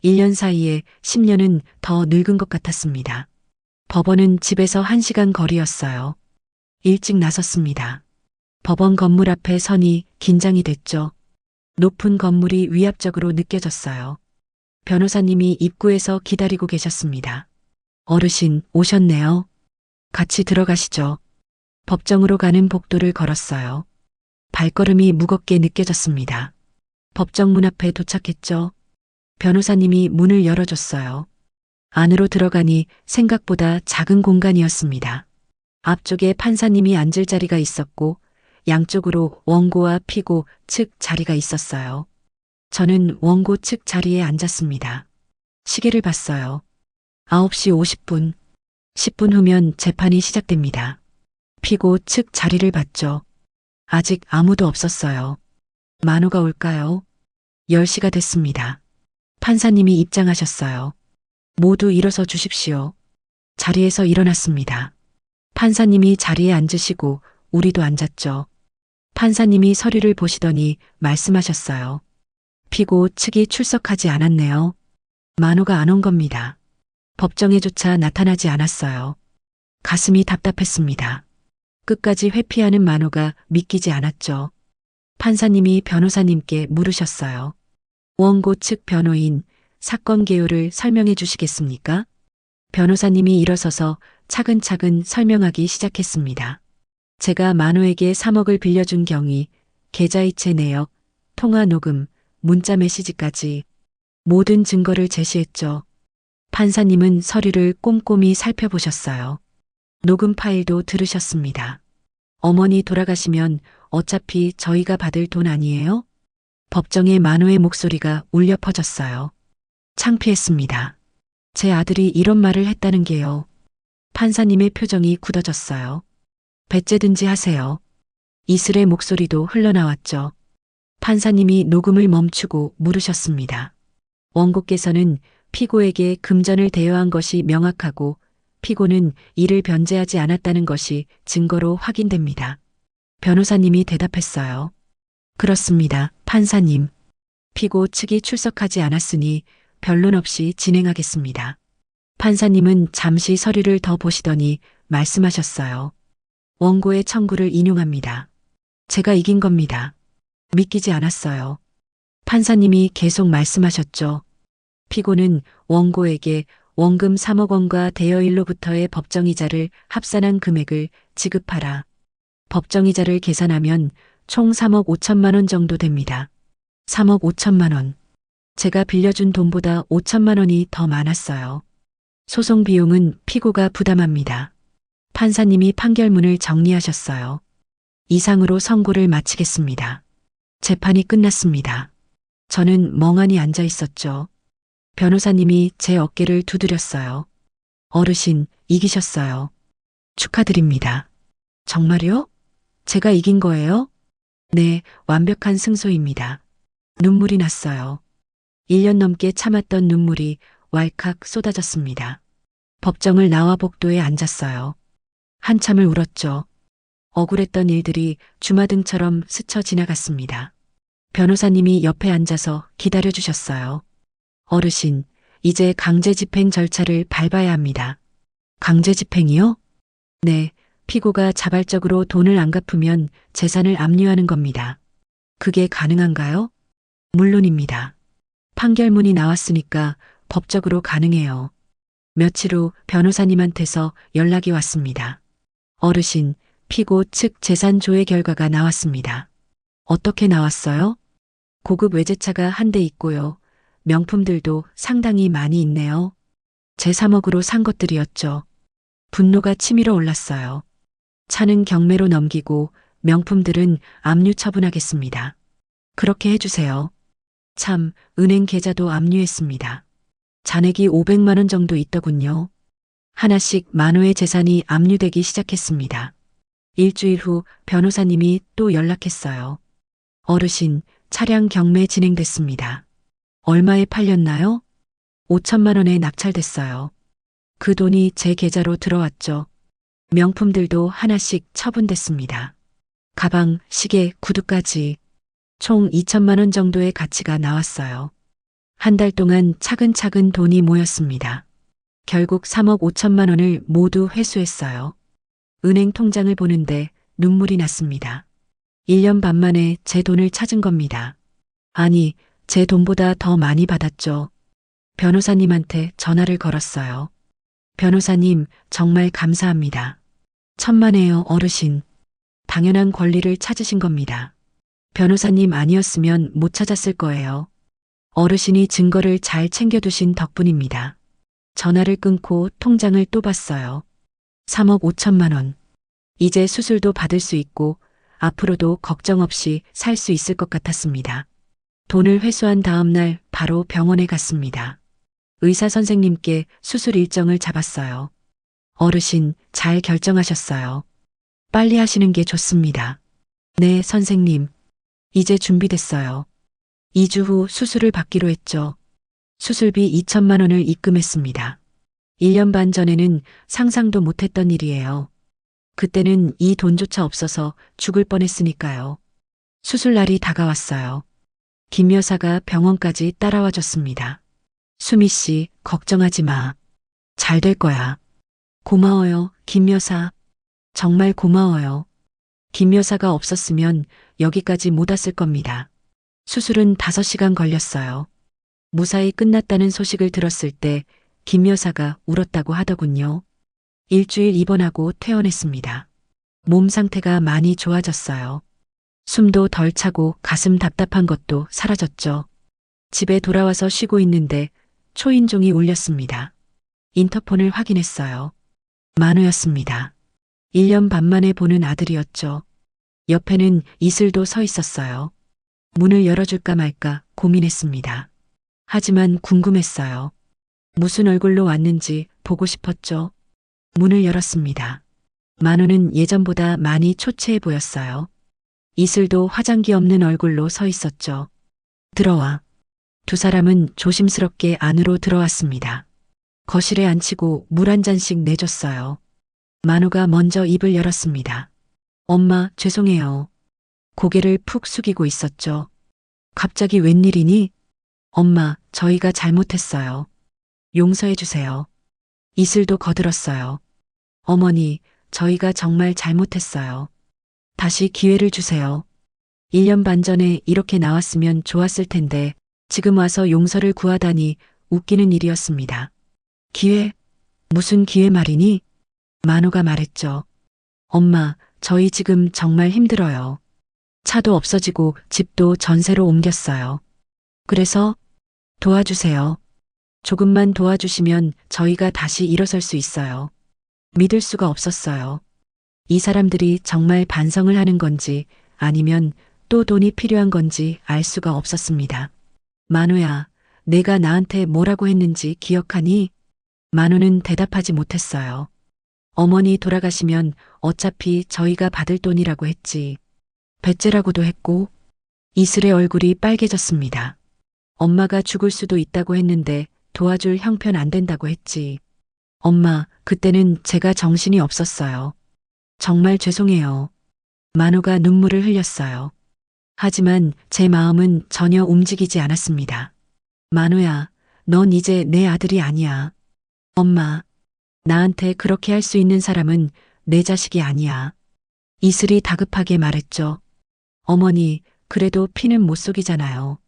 Speaker 1: 1년 사이에 10년은 더 늙은 것 같았습니다. 법원은 집에서 1시간 거리였어요. 일찍 나섰습니다. 법원 건물 앞에 서니 긴장이 됐죠. 높은 건물이 위압적으로 느껴졌어요. 변호사님이 입구에서 기다리고 계셨습니다. 어르신, 오셨네요. 같이 들어가시죠. 법정으로 가는 복도를 걸었어요. 발걸음이 무겁게 느껴졌습니다. 법정 문 앞에 도착했죠. 변호사님이 문을 열어줬어요. 안으로 들어가니 생각보다 작은 공간이었습니다. 앞쪽에 판사님이 앉을 자리가 있었고 양쪽으로 원고와 피고 측 자리가 있었어요. 저는 원고 측 자리에 앉았습니다. 시계를 봤어요. 9시 50분. 10분 후면 재판이 시작됩니다. 피고 측 자리를 봤죠. 아직 아무도 없었어요. 만호가 올까요? 10시가 됐습니다. 판사님이 입장하셨어요. 모두 일어서 주십시오. 자리에서 일어났습니다. 판사님이 자리에 앉으시고 우리도 앉았죠. 판사님이 서류를 보시더니 말씀하셨어요. 피고 측이 출석하지 않았네요. 만호가 안 온 겁니다. 법정에조차 나타나지 않았어요. 가슴이 답답했습니다. 끝까지 회피하는 만호가 믿기지 않았죠. 판사님이 변호사님께 물으셨어요. 원고 측 변호인, 사건 개요를 설명해 주시겠습니까? 변호사님이 일어서서 차근차근 설명하기 시작했습니다. 제가 만호에게 3억을 빌려준 경위, 계좌이체 내역, 통화 녹음, 문자 메시지까지 모든 증거를 제시했죠. 판사님은 서류를 꼼꼼히 살펴보셨어요. 녹음 파일도 들으셨습니다. 어머니 돌아가시면 어차피 저희가 받을 돈 아니에요? 법정의 만호의 목소리가 울려 퍼졌어요. 창피했습니다. 제 아들이 이런 말을 했다는 게요. 판사님의 표정이 굳어졌어요. 배째든지 하세요. 이슬의 목소리도 흘러나왔죠. 판사님이 녹음을 멈추고 물으셨습니다. 원고께서는 피고에게 금전을 대여한 것이 명확하고 피고는 이를 변제하지 않았다는 것이 증거로 확인됩니다. 변호사님이 대답했어요. 그렇습니다, 판사님. 피고 측이 출석하지 않았으니 변론 없이 진행하겠습니다. 판사님은 잠시 서류를 더 보시더니 말씀하셨어요. 원고의 청구를 인용합니다. 제가 이긴 겁니다. 믿기지 않았어요. 판사님이 계속 말씀하셨죠. 피고는 원고에게 원금 3억 원과 대여일로부터의 법정이자를 합산한 금액을 지급하라. 법정이자를 계산하면 총 3억 5천만 원 정도 됩니다. 3억 5천만 원. 제가 빌려준 돈보다 5천만 원이 더 많았어요. 소송 비용은 피고가 부담합니다. 판사님이 판결문을 정리하셨어요. 이상으로 선고를 마치겠습니다. 재판이 끝났습니다. 저는 멍하니 앉아 있었죠. 변호사님이 제 어깨를 두드렸어요. 어르신, 이기셨어요. 축하드립니다. 정말요? 제가 이긴 거예요? 네, 완벽한 승소입니다. 눈물이 났어요. 1년 넘게 참았던 눈물이 왈칵 쏟아졌습니다. 법정을 나와 복도에 앉았어요. 한참을 울었죠. 억울했던 일들이 주마등처럼 스쳐 지나갔습니다. 변호사님이 옆에 앉아서 기다려 주셨어요. 어르신, 이제 강제 집행 절차를 밟아야 합니다. 강제 집행이요? 네, 피고가 자발적으로 돈을 안 갚으면 재산을 압류하는 겁니다. 그게 가능한가요? 물론입니다. 판결문이 나왔으니까 법적으로 가능해요. 며칠 후 변호사님한테서 연락이 왔습니다. 어르신, 피고 측 재산 조회 결과가 나왔습니다. 어떻게 나왔어요? 고급 외제차가 한 대 있고요. 명품들도 상당히 많이 있네요. 제 3억으로 산 것들이었죠. 분노가 치밀어 올랐어요. 차는 경매로 넘기고 명품들은 압류 처분하겠습니다. 그렇게 해주세요. 참, 은행 계좌도 압류했습니다. 잔액이 500만 원 정도 있더군요. 하나씩 만호의 재산이 압류되기 시작했습니다. 일주일 후 변호사님이 또 연락했어요. 어르신, 차량 경매 진행됐습니다. 얼마에 팔렸나요? 5천만 원에 낙찰됐어요. 그 돈이 제 계좌로 들어왔죠. 명품들도 하나씩 처분됐습니다. 가방, 시계, 구두까지 총 2천만 원 정도의 가치가 나왔어요. 한 달 동안 차근차근 돈이 모였습니다. 결국 3억 5천만 원을 모두 회수했어요. 은행 통장을 보는데 눈물이 났습니다. 1년 반 만에 제 돈을 찾은 겁니다. 아니, 제 돈보다 더 많이 받았죠. 변호사님한테 전화를 걸었어요. 변호사님, 정말 감사합니다. 천만에요, 어르신. 당연한 권리를 찾으신 겁니다. 변호사님 아니었으면 못 찾았을 거예요. 어르신이 증거를 잘 챙겨두신 덕분입니다. 전화를 끊고 통장을 또 봤어요. 3억 5천만 원. 이제 수술도 받을 수 있고 앞으로도 걱정 없이 살 수 있을 것 같았습니다. 돈을 회수한 다음 날 바로 병원에 갔습니다. 의사 선생님께 수술 일정을 잡았어요. 어르신, 잘 결정하셨어요. 빨리 하시는 게 좋습니다. 네, 선생님. 이제 준비됐어요. 2주 후 수술을 받기로 했죠. 수술비 2천만 원을 입금했습니다. 1년 반 전에는 상상도 못했던 일이에요. 그때는 이 돈조차 없어서 죽을 뻔했으니까요. 수술날이 다가왔어요. 김 여사가 병원까지 따라와 줬습니다. 수미 씨, 걱정하지 마. 잘 될 거야. 고마워요, 김 여사. 정말 고마워요. 김 여사가 없었으면 여기까지 못 왔을 겁니다. 수술은 5시간 걸렸어요. 무사히 끝났다는 소식을 들었을 때 김 여사가 울었다고 하더군요. 일주일 입원하고 퇴원했습니다. 몸 상태가 많이 좋아졌어요. 숨도 덜 차고 가슴 답답한 것도 사라졌죠. 집에 돌아와서 쉬고 있는데 초인종이 울렸습니다. 인터폰을 확인했어요. 만우였습니다. 1년 반 만에 보는 아들이었죠. 옆에는 이슬도 서 있었어요. 문을 열어줄까 말까 고민했습니다. 하지만 궁금했어요. 무슨 얼굴로 왔는지 보고 싶었죠. 문을 열었습니다. 만우는 예전보다 많이 초췌해 보였어요. 이슬도 화장기 없는 얼굴로 서 있었죠. 들어와. 두 사람은 조심스럽게 안으로 들어왔습니다. 거실에 앉히고 물 한 잔씩 내줬어요. 만우가 먼저 입을 열었습니다. 엄마, 죄송해요. 고개를 푹 숙이고 있었죠. 갑자기 웬일이니? 엄마, 저희가 잘못했어요. 용서해 주세요. 이슬도 거들었어요. 어머니, 저희가 정말 잘못했어요. 다시 기회를 주세요. 1년 반 전에 이렇게 나왔으면 좋았을 텐데 지금 와서 용서를 구하다니 웃기는 일이었습니다. 기회? 무슨 기회 말이니? 만우가 말했죠. 엄마, 저희 지금 정말 힘들어요. 차도 없어지고 집도 전세로 옮겼어요. 그래서 도와주세요. 조금만 도와주시면 저희가 다시 일어설 수 있어요. 믿을 수가 없었어요. 이 사람들이 정말 반성을 하는 건지 아니면 또 돈이 필요한 건지 알 수가 없었습니다. 만우야, 내가 나한테 뭐라고 했는지 기억하니? 만우는 대답하지 못했어요. 어머니 돌아가시면 어차피 저희가 받을 돈이라고 했지. 배째라고도 했고. 이슬의 얼굴이 빨개졌습니다. 엄마가 죽을 수도 있다고 했는데 도와줄 형편 안 된다고 했지. 엄마, 그때는 제가 정신이 없었어요. 정말 죄송해요. 만우가 눈물을 흘렸어요. 하지만 제 마음은 전혀 움직이지 않았습니다. 만우야, 넌 이제 내 아들이 아니야. 엄마, 나한테 그렇게 할 수 있는 사람은 내 자식이 아니야. 이슬이 다급하게 말했죠. 어머니, 그래도 피는 못 속이잖아요.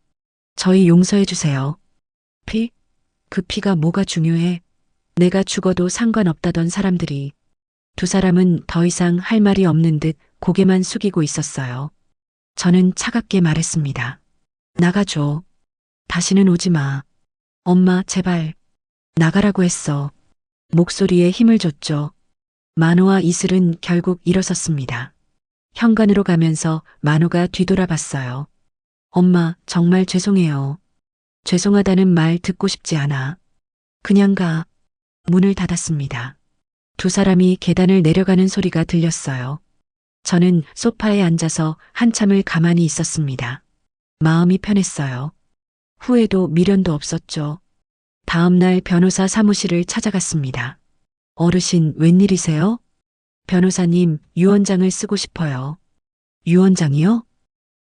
Speaker 1: 저희 용서해 주세요. 피? 그 피가 뭐가 중요해? 내가 죽어도 상관없다던 사람들이. 두 사람은 더 이상 할 말이 없는 듯 고개만 숙이고 있었어요. 저는 차갑게 말했습니다. 나가줘. 다시는 오지 마. 엄마, 제발. 나가라고 했어. 목소리에 힘을 줬죠. 만우와 이슬은 결국 일어섰습니다. 현관으로 가면서 만우가 뒤돌아봤어요. 엄마, 정말 죄송해요. 죄송하다는 말 듣고 싶지 않아. 그냥 가. 문을 닫았습니다. 두 사람이 계단을 내려가는 소리가 들렸어요. 저는 소파에 앉아서 한참을 가만히 있었습니다. 마음이 편했어요. 후회도 미련도 없었죠. 다음 날 변호사 사무실을 찾아갔습니다. 어르신, 웬일이세요? 변호사님, 유언장을 쓰고 싶어요. 유언장이요?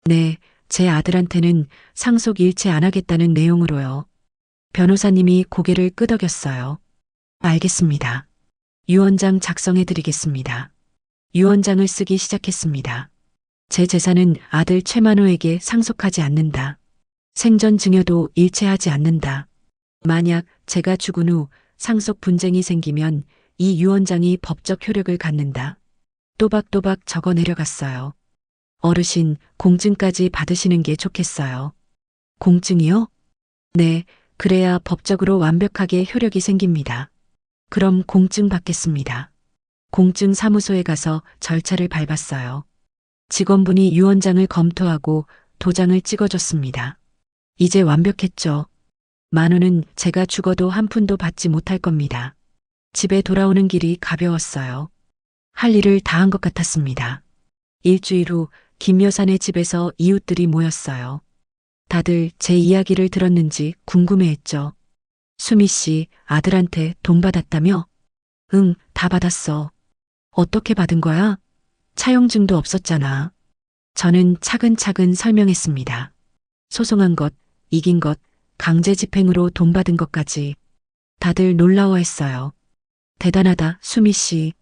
Speaker 1: 네, 제 아들한테는 상속 일체 안 하겠다는 내용으로요. 변호사님이 고개를 끄덕였어요. 알겠습니다. 유언장 작성해 드리겠습니다. 유언장을 쓰기 시작했습니다. 제 재산은 아들 최만호에게 상속하지 않는다. 생전 증여도 일체하지 않는다. 만약 제가 죽은 후 상속 분쟁이 생기면 이 유언장이 법적 효력을 갖는다. 또박또박 적어 내려갔어요. 어르신, 공증까지 받으시는 게 좋겠어요. 공증이요? 네, 그래야 법적으로 완벽하게 효력이 생깁니다. 그럼 공증 받겠습니다. 공증 사무소에 가서 절차를 밟았어요. 직원분이 유언장을 검토하고 도장을 찍어줬습니다. 이제 완벽했죠. 만우는 제가 죽어도 한 푼도 받지 못할 겁니다. 집에 돌아오는 길이 가벼웠어요. 할 일을 다 한 것 같았습니다. 일주일 후 김여사네 집에서 이웃들이 모였어요. 다들 제 이야기를 들었는지 궁금해했죠. 수미 씨, 아들한테 돈 받았다며? 응, 다 받았어. 어떻게 받은 거야? 차용증도 없었잖아. 저는 차근차근 설명했습니다. 소송한 것, 이긴 것, 강제 집행으로 돈 받은 것까지. 다들 놀라워했어요. 대단하다, 수미 씨.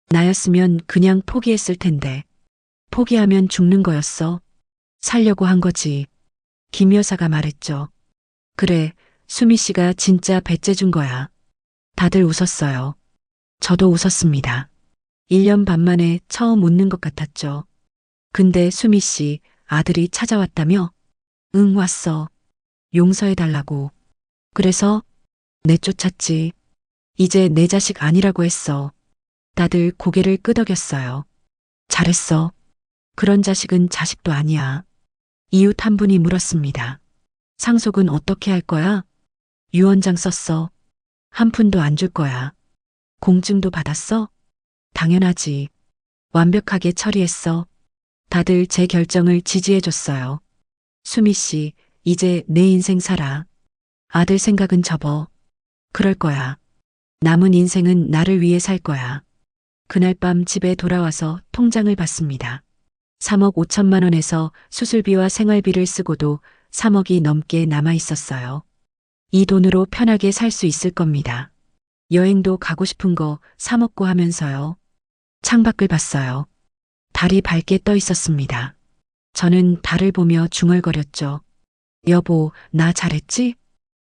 Speaker 1: 나였으면 그냥 포기했을 텐데. 포기하면 죽는 거였어. 살려고 한 거지. 김 여사가 말했죠. 그래, 수미 씨가 진짜 배째 준 거야. 다들 웃었어요. 저도 웃었습니다. 1년 반 만에 처음 웃는 것 같았죠. 근데 수미 씨, 아들이 찾아왔다며? 응, 왔어. 용서해달라고. 그래서 내쫓았지. 이제 내 자식 아니라고 했어. 다들 고개를 끄덕였어요. 잘했어. 그런 자식은 자식도 아니야. 이웃 한 분이 물었습니다. 상속은 어떻게 할 거야? 유언장 썼어. 한 푼도 안 줄 거야. 공증도 받았어? 당연하지. 완벽하게 처리했어. 다들 제 결정을 지지해줬어요. 수미 씨, 이제 내 인생 살아. 아들 생각은 접어. 그럴 거야. 남은 인생은 나를 위해 살 거야. 그날 밤 집에 돌아와서 통장을 봤습니다. 3억 5천만 원에서 수술비와 생활비를 쓰고도 3억이 넘게 남아 있었어요. 이 돈으로 편하게 살 수 있을 겁니다. 여행도 가고 싶은 거 사 먹고 하면서요. 창밖을 봤어요. 달이 밝게 떠 있었습니다. 저는 달을 보며 중얼거렸죠. 여보, 나 잘했지?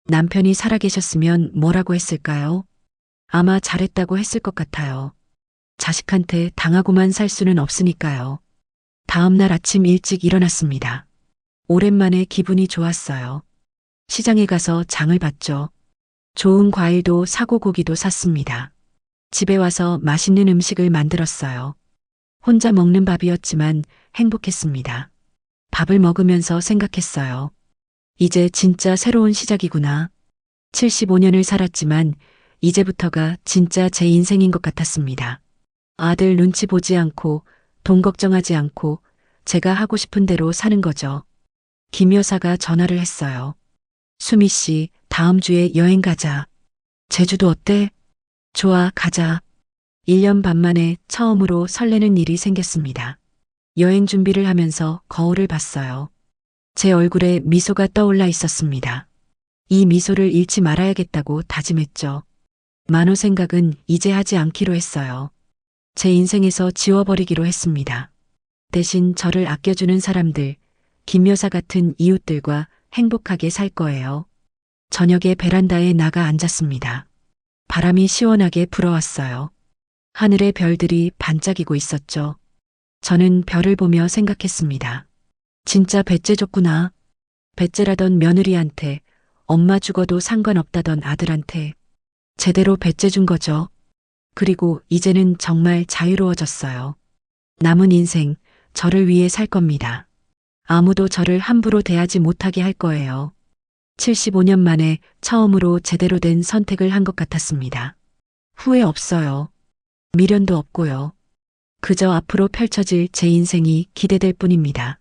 Speaker 1: 남편이 살아계셨으면 뭐라고 했을까요? 아마 잘했다고 했을 것 같아요. 자식한테 당하고만 살 수는 없으니까요. 다음 날 아침 일찍 일어났습니다. 오랜만에 기분이 좋았어요. 시장에 가서 장을 봤죠. 좋은 과일도 사고 고기도 샀습니다. 집에 와서 맛있는 음식을 만들었어요. 혼자 먹는 밥이었지만 행복했습니다. 밥을 먹으면서 생각했어요. 이제 진짜 새로운 시작이구나. 75년을 살았지만 이제부터가 진짜 제 인생인 것 같았습니다. 아들 눈치 보지 않고 돈 걱정하지 않고 제가 하고 싶은 대로 사는 거죠. 김 여사가 전화를 했어요. 수미 씨, 다음 주에 여행 가자. 제주도 어때? 좋아, 가자. 1년 반 만에 처음으로 설레는 일이 생겼습니다. 여행 준비를 하면서 거울을 봤어요. 제 얼굴에 미소가 떠올라 있었습니다. 이 미소를 잃지 말아야겠다고 다짐했죠. 만호 생각은 이제 하지 않기로 했어요. 제 인생에서 지워버리기로 했습니다. 대신 저를 아껴주는 사람들, 김 여사 같은 이웃들과 행복하게 살 거예요. 저녁에 베란다에 나가 앉았습니다. 바람이 시원하게 불어왔어요. 하늘의 별들이 반짝이고 있었죠. 저는 별을 보며 생각했습니다. 진짜 배째 줬구나. 배째라던 며느리한테, 엄마 죽어도 상관없다던 아들한테 제대로 배째 준 거죠. 그리고 이제는 정말 자유로워졌어요. 남은 인생 저를 위해 살 겁니다. 아무도 저를 함부로 대하지 못하게 할 거예요. 75년 만에 처음으로 제대로 된 선택을 한 것 같았습니다. 후회 없어요. 미련도 없고요. 그저 앞으로 펼쳐질 제 인생이 기대될 뿐입니다.